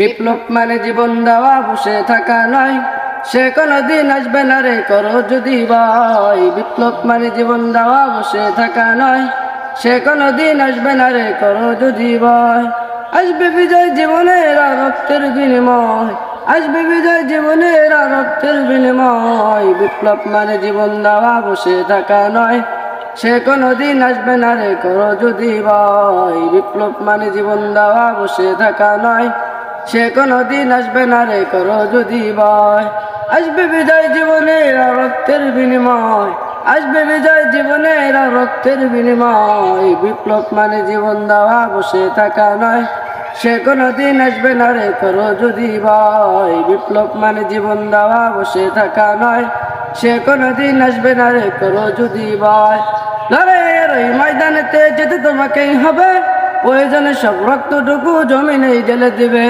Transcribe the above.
বিপ্লব মানে জীবন দেওয়া, বসে থাকা নয়, সে কোনদিন আসবে না রে করো যদি ভয়। বিপ্লব মানে জীবন দেওয়া, বসে থাকা নয়, সে কোনদিন আসবে না রে করো যদি ভয়। আসবে বিজয় জীবনের আর রক্তের বিনিময়, আসবে বিজয় জীবনের আর রক্তের বিনিময়। বিপ্লব মানে জীবন দেওয়া, বসে থাকা নয়, সে কোনদিন আসবে না রে করো যদি ভয়। বিপ্লব মানে জীবন দেওয়া, বসে থাকা নয়, সে কোনদিন আসবে না রে করো যদি ভয়। আসবে বিজয় জীবনের আর রক্তের বিনিময়, আসবে বিজয় জীবনের আর রক্তের বিনিময়। বিপ্লব মানে জীবন দেওয়া, বসে থাকা নয়, সে কোনদিন আসবে না রে করো যদি ভয়। বিপ্লব মানে জীবন দেওয়া, বসে থাকা নয়, সে কোনদিন আসবে না রে করো যদি ভয়। লড়াইয়ের ওই ময়দানেতে যেতে তোমাকেই হবে, প্রয়োজনে সব রক্তটুকু জমিনেই ঢেলে দিবে।